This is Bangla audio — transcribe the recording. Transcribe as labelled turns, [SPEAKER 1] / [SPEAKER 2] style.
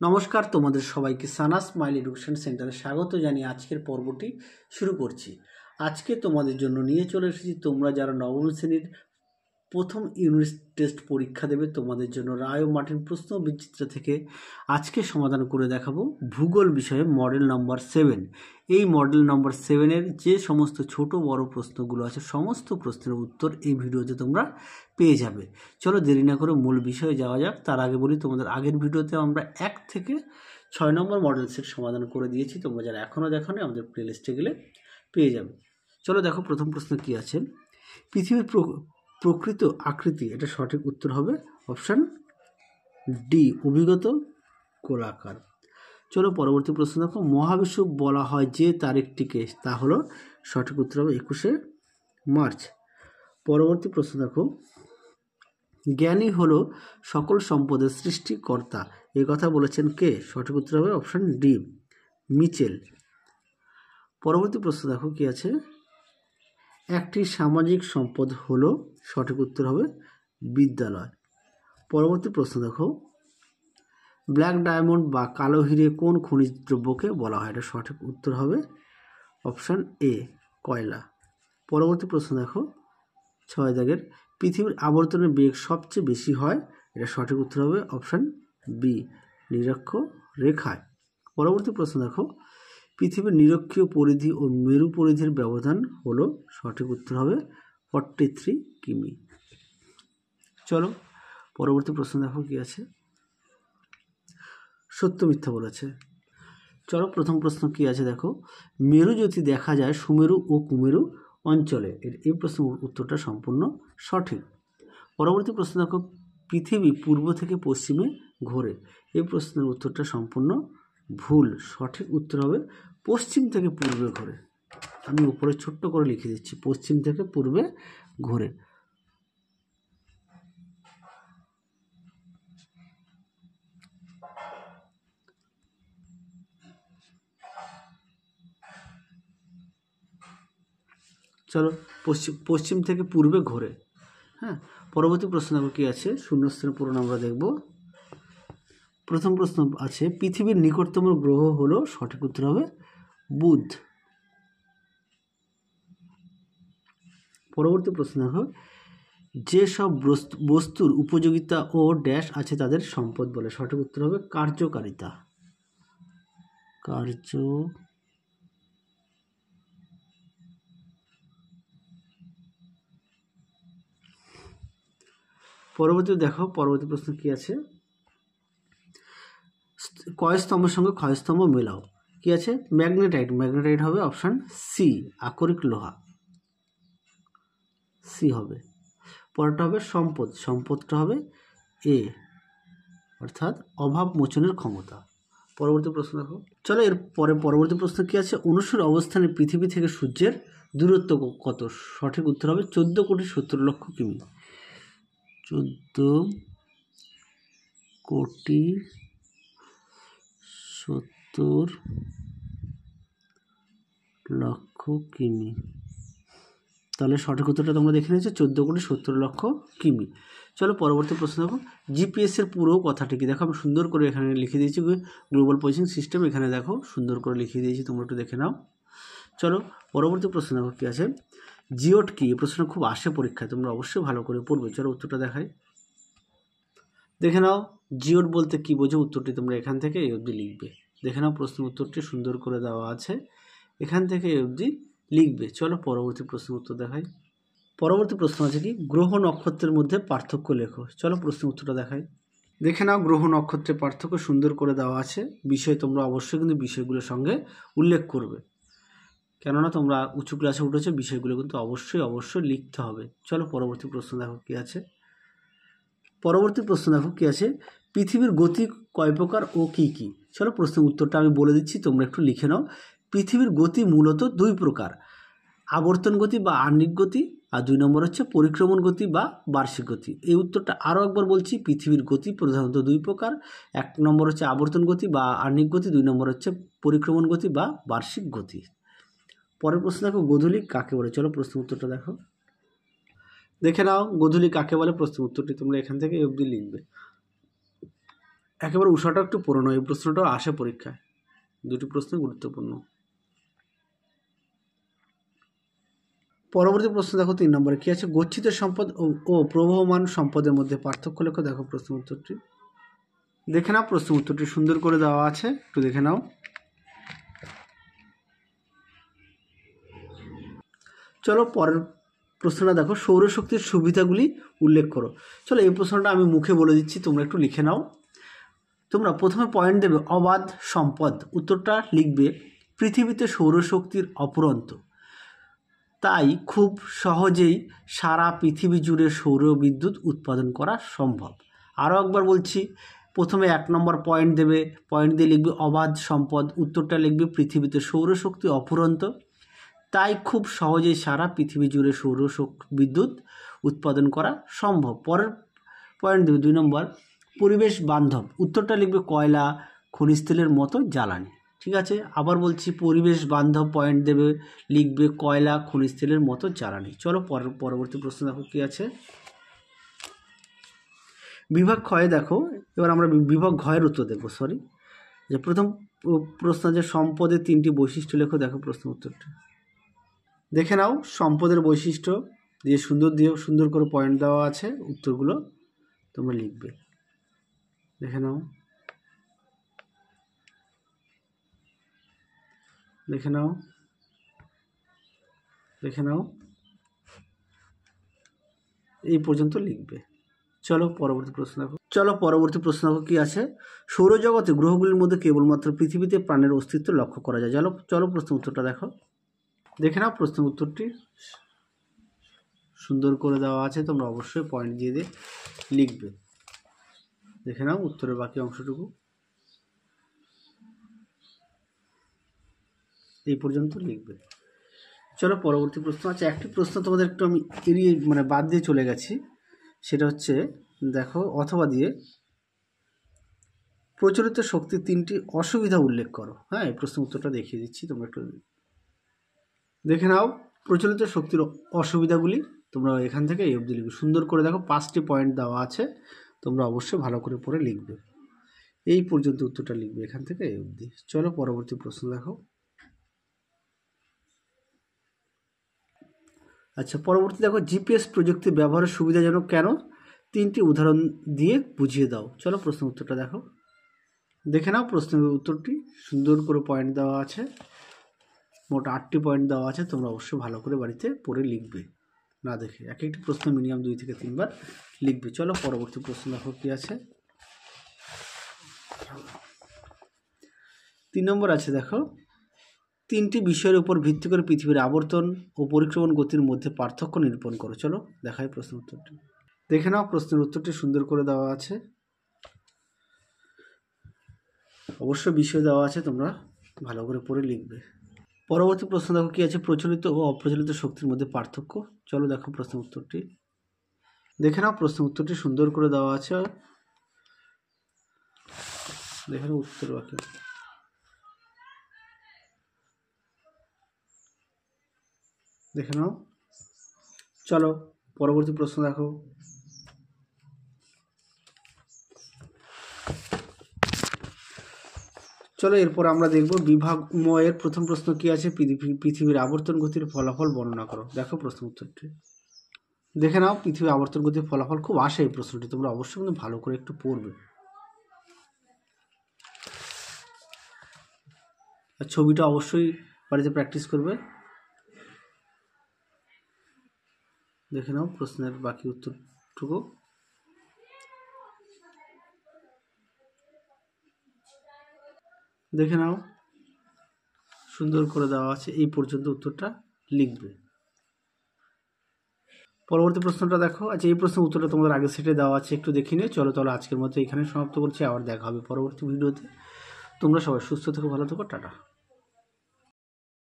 [SPEAKER 1] নমস্কার, তোমাদের সবাইকে সানা স্মাইল এডুকেশন সেন্টারে স্বাগত জানিয়ে আজকের পর্বটি শুরু করছি। আজকে তোমাদের জন্য নিয়ে চলে এসেছি তোমরা যারা নবম শ্রেণীর প্রথম ইউনিট টেস্ট পরীক্ষা দেবে তোমাদের জন্য রায় ও মার্টিন প্রশ্ন বিচিত্র থেকে আজকে সমাধান করে দেখাবো ভূগোল বিষয়ে মডেল নাম্বার 7। এই মডেল নাম্বার 7-এর যে সমস্ত ছোট বড় প্রশ্নগুলো আছে সমস্ত প্রশ্নের উত্তর এই ভিডিওতে তোমরা পেয়ে যাবে। চলো দেরি না করে মূল বিষয়ে যাওয়া যাক। তার আগে বলি, তোমাদের আগের ভিডিওতে আমরা 1 থেকে 6 নম্বর মডেল সেট সমাধান করে দিয়েছি। তোমরা যারা এখনও দেখোনি আমাদের প্লেলিস্টে গেলে পেয়ে যাবে। চলো দেখো প্রথম প্রশ্ন কি আছে। পৃথিবীর প্রকৃত আকৃতি, এটা সঠিক উত্তর হবে অপশান ডি, অভিগত গোলাকার। চলো পরবর্তী প্রশ্ন দেখো। মহাবিশ্ব বলা হয় যে তারিখটিকে, তা হলো সঠিক উত্তর হবে 21শে মার্চ। পরবর্তী প্রশ্ন দেখো। জ্ঞানী হলো সকল সম্পদের সৃষ্টিকর্তা, এ কথা বলেছেন কে? সঠিক উত্তর হবে অপশান ডি, মিচেল। পরবর্তী প্রশ্ন দেখো কি আছে। একটি সামাজিক সম্পদ হলো, সঠিক উত্তর হবে বিদ্যালয়। পরবর্তী প্রশ্ন দেখো। ব্ল্যাক ডায়মন্ড বা কালো হিরে কোন খনিজ দ্রব্যকে বলা হয়? এটা সঠিক উত্তর হবে অপশান এ, কয়লা। পরবর্তী প্রশ্ন দেখো 6 দাগের। পৃথিবীর আবর্তনের বেগ সবচেয়ে বেশি হয়, এটা সঠিক উত্তর হবে অপশান বি, নিরক্ষরেখায়। পরবর্তী প্রশ্ন দেখো। পৃথিবীর নিরক্ষীয় পরিধি ও মেরু পরিধির ব্যবধান হলো, সঠিক উত্তর হবে 43 কিমি। চলো পরবর্তী প্রশ্ন দেখো কি আছে। সত্য মিথ্যা বলেছে। চলো প্রথম প্রশ্ন কি আছে দেখো। মেরু জ্যোতি দেখা যায় সুমেরু ও কুমেরু অঞ্চলে, এই প্রশ্নের উত্তরটা সম্পূর্ণ সঠিক। পরবর্তী প্রশ্ন দেখো। পৃথিবী পূর্ব থেকে পশ্চিমে ঘোরে, এই প্রশ্নের উত্তরটা সম্পূর্ণ ভুল। সঠিক উত্তর হবে পশ্চিম থেকে পূর্বে ঘোরে। আমি উপরে ছোট্ট করে লিখে দিচ্ছি, পশ্চিম থেকে পূর্বে ঘোরে। চলো পশ্চিম থেকে পূর্বে ঘোরে। হ্যাঁ, পরবর্তী প্রশ্ন দেখো কি আছে। শূন্যস্থানের পূরণ আমরা দেখব। প্রথম প্রশ্ন আছে পৃথিবীর নিকটতম গ্রহ হলো, সঠিক উত্তর হবে বুধ। পরবর্তী প্রশ্ন দেখো। যেসব বস্তুর উপযোগিতা ও ড্যাশ আছে তাদের সম্পদ বলে, সঠিক উত্তর হবে কার্যকারিতা। পরবর্তী দেখো পরবর্তী প্রশ্ন কি আছে। কয় স্তম্ভের সঙ্গে ক্ষয় স্তম্ভ মেলাও, কি আছে। ম্যাগনেটাইট হবে অপশান সি, আকরিক লোহা, সি হবে। পরেরটা হবে সম্পদটা হবে এ, অর্থাৎ অভাব মোচনের ক্ষমতা। পরবর্তী প্রশ্ন দেখো। চলো এর পরবর্তী প্রশ্ন কি আছে। অনুসূর অবস্থানে পৃথিবী থেকে সূর্যের দূরত্ব কত? সঠিক উত্তর হবে 14,70,00,000 কিমি। 14,70,00,000 কিমি। তাহলে সঠিক উত্তরটা তোমরা দেখে নিয়েছো 14,70,00,000 কিমি। চলো পরবর্তী প্রশ্ন দেখো। জিপিএসের পুরো কথাটি কি? দেখো আমি সুন্দর করে এখানে লিখে দিয়েছি, গ্লোবাল পজিশন সিস্টেম, এখানে দেখো সুন্দর করে লিখে দিয়েছি, তোমরা একটু দেখে নাও। চলো পরবর্তী প্রশ্ন দেখো কি আছে। জিওট কি? এই প্রশ্ন খুব আসে পরীক্ষায়, তোমরা অবশ্যই ভালো করে পড়বে। চলো উত্তরটা দেখাই, দেখে নাও। জিওট বলতে কি বোঝো? উত্তরটি তোমরা এখান থেকে এই অবধি লিখবে। দেখে নাও প্রশ্নের উত্তরটি সুন্দর করে দেওয়া আছে, এখান থেকে এই অবধি লিখবে। চলো পরবর্তী প্রশ্নের উত্তর দেখাই। পরবর্তী প্রশ্ন আছে কি, গ্রহ নক্ষত্রের মধ্যে পার্থক্য লেখো। চলো প্রশ্নের উত্তরটা দেখাই। দেখে নাও গ্রহ নক্ষত্রের পার্থক্য সুন্দর করে দেওয়া আছে। বিষয় তোমরা অবশ্যই কিন্তু বিষয়গুলোর সঙ্গে উল্লেখ করবে, কেননা তোমরা উঁচু ক্লাসে উঠেছো, বিষয়গুলো কিন্তু অবশ্যই লিখতে হবে। চলো পরবর্তী প্রশ্ন দেখো কি আছে। পরবর্তী প্রশ্ন দেখো কি আছে। পৃথিবীর গতি কয় প্রকার ও কি কি? চলো প্রশ্নের উত্তরটা আমি বলে দিচ্ছি, তোমরা একটু লিখে নাও। পৃথিবীর গতি মূলত 2 প্রকার, আবর্তন গতি বা আহ্নিক গতি, আর 2 নম্বর হচ্ছে পরিক্রমণ গতি বা বার্ষিক গতি। এই উত্তরটা আরও একবার বলছি, পৃথিবীর গতি প্রধানত 2 প্রকার, 1 নম্বর হচ্ছে আবর্তন গতি বা আহ্নিক গতি, 2 নম্বর হচ্ছে পরিক্রমণ গতি বা বার্ষিক গতি। পরের প্রশ্ন দেখো, গোধূলি কাকে বলে? চলো প্রশ্ন উত্তরটা দেখো, দেখে নাও গোধূলি কাকে বলে। প্রশ্ন উত্তরটি তোমরা এখান থেকে অবধি লিখবে। একেবারে উষাটা একটু পুরনো, এই প্রশ্নটাও আসে পরীক্ষায়, দুটি প্রশ্ন গুরুত্বপূর্ণ। পরবর্তী প্রশ্ন দেখো 3 নম্বরে কি আছে, গচ্ছিত সম্পদ ও প্রবহমান সম্পদের মধ্যে পার্থক্য লেখো। দেখো প্রশ্ন উত্তরটি, দেখে নাও প্রশ্ন উত্তরটি সুন্দর করে দেওয়া আছে, একটু দেখে নাও। চলো পরের প্রশ্নটা দেখো, সৌরশক্তির সুবিধাগুলি উল্লেখ করো। চলো এই প্রশ্নটা আমি মুখে বলে দিচ্ছি, তোমরা একটু লিখে নাও। তোমরা প্রথমে পয়েন্ট দেবে অবাধ সম্পদ, উত্তরটা লিখবে পৃথিবীতে সৌরশক্তির অফুরন্ত, তাই খুব সহজেই সারা পৃথিবী জুড়ে সৌর বিদ্যুৎ উৎপাদন করা সম্ভব। আরও একবার বলছি, প্রথমে 1 নম্বর পয়েন্ট দেবে, পয়েন্ট দিয়ে লিখবে অবাধ সম্পদ, উত্তরটা লিখবে পৃথিবীতে সৌরশক্তি অফুরন্ত, তাই খুব সহজেই সারা পৃথিবী জুড়ে সৌর বিদ্যুৎ উৎপাদন করা সম্ভব। পরের পয়েন্ট দেবে 2 নম্বর পরিবেশ বান্ধব, উত্তরটা লিখবে কয়লা খনিজ তেলের মতো জ্বালানি। ঠিক আছে, আবার বলছি পরিবেশ বান্ধব পয়েন্ট দেবে, লিখবে কয়লা খনিজ তেলের মতো জ্বালানি। চলো পরবর্তী প্রশ্ন দেখো কি আছে, বিভাগ ক্ষয়ে দেখো, এবার আমরা বিভাগ ঘয়ের উত্তর দেখবো। যে প্রথম প্রশ্ন যে সম্পদের 3টি বৈশিষ্ট্য লেখো। দেখো প্রশ্ন উত্তরটা দেখে নাও, সম্পদের বৈশিষ্ট্য দিয়ে সুন্দর করে পয়েন্ট দেওয়া আছে, উত্তরগুলো তোমরা লিখবে, দেখে নাও, দেখে নাও, দেখে নাও, এই পর্যন্ত লিখবে। চলো পরবর্তী প্রশ্ন দেখো। কি আছে, সৌরজগতে গ্রহগুলির মধ্যে কেবলমাত্র পৃথিবীতে প্রাণের অস্তিত্ব লক্ষ্য করা যায়। চলো প্রশ্ন উত্তরটা দেখো, দেখে নাও প্রশ্ন উত্তরটি সুন্দর করে দেওয়া আছে, তোমরা অবশ্যই পয়েন্ট দিয়ে লিখবে, দেখে নাও উত্তরের বাকি অংশটুকু, এই পর্যন্ত লিখবে। চলো পরবর্তী প্রশ্ন আছে, একটি প্রশ্ন তোমাদের একটু আমি এড়িয়ে বাদ দিয়ে চলে গেছি, সেটা হচ্ছে দেখো অথবা দিয়ে প্রচলিত শক্তির 3টি অসুবিধা উল্লেখ করো। হ্যাঁ, এই প্রশ্ন উত্তরটা দেখিয়ে দিচ্ছি, তোমরা একটু দেখে নাও। প্রচলিত শক্তির অসুবিধাগুলি তোমরা এখান থেকে এই অবধি লিখবে, সুন্দর করে দেখো 5টি পয়েন্ট দেওয়া আছে, তোমরা অবশ্যই ভালো করে পড়ে লিখবে, এই পর্যন্ত উত্তরটা লিখবে এখান থেকে এই অবধি। চলো পরবর্তী প্রশ্ন দেখো। আচ্ছা, পরবর্তী দেখো, জিপিএস প্রযুক্তি ব্যবহারের সুবিধাজনক কেন, 3টি উদাহরণ দিয়ে বুঝিয়ে দাও। চলো প্রশ্ন উত্তরটা দেখো, দেখে নাও প্রশ্নের উত্তরটি সুন্দর করে পয়েন্ট দেওয়া আছে, মোট 8টি পয়েন্ট দেওয়া আছে, তোমরা অবশ্যই ভালো করে বাড়িতে পড়ে লিখবে, না দেখে এক একটি প্রশ্ন মিনিমাম 2 থেকে 3 বার লিখবে। চলো পরবর্তী প্রশ্ন দেখো কি আছে, 3 নম্বর আছে দেখো, 3টি বিষয়ের উপর ভিত্তি করে পৃথিবীর আবর্তন ও পরিক্রমণ গতির মধ্যে পার্থক্য নিরূপণ করো। চলো দেখাই প্রশ্ন উত্তরটি, দেখে নাও প্রশ্নের উত্তরটি সুন্দর করে দেওয়া আছে, অবশ্যই বিষয় দেওয়া আছে, তোমরা ভালো করে পড়ে লিখবে। পরবর্তী প্রশ্ন দেখো কি আছে, প্রচলিত ও অপ্রচলিত শক্তির মধ্যে পার্থক্য। চলো দেখো প্রশ্ন উত্তরটি, দেখে নাও প্রশ্ন উত্তরটি সুন্দর করে দেওয়া আছে, দেখে নাও উত্তর বাকি, দেখে নাও। চলো পরবর্তী প্রশ্ন দেখো, চলো এরপর আমরা দেখব বিভাগ ময়ের প্রথম প্রশ্ন কি আছে, পৃথিবীর আবর্তন গতির ফলাফল বর্ণনা করো। দেখো প্রশ্ন উত্তরটি, দেখে নাও পৃথিবীর আবর্তন গতির ফলাফল খুব আসে এই প্রশ্নটি, তোমরা অবশ্যই কিন্তু ভালো করে একটু পড়বে, আর ছবিটা অবশ্যই বাড়িতে প্র্যাকটিস করবে। দেখে নাও প্রশ্নের বাকি উত্তরটুকু, দেখে নাও সুন্দর করে দেওয়া আছে, এই পর্যন্ত উত্তরটা লিখবে। পরবর্তী প্রশ্নটা দেখো। আচ্ছা, এই প্রশ্নের উত্তরটা তোমাদের আগের সেটে দেওয়া আছে, একটু দেখে নিয়ে চলো আজকের মতো এখানে সমাপ্ত করছি, আবার দেখা হবে পরবর্তী ভিডিওতে। তোমরা সবাই সুস্থ থেকো, ভালো থেকো, টাটা।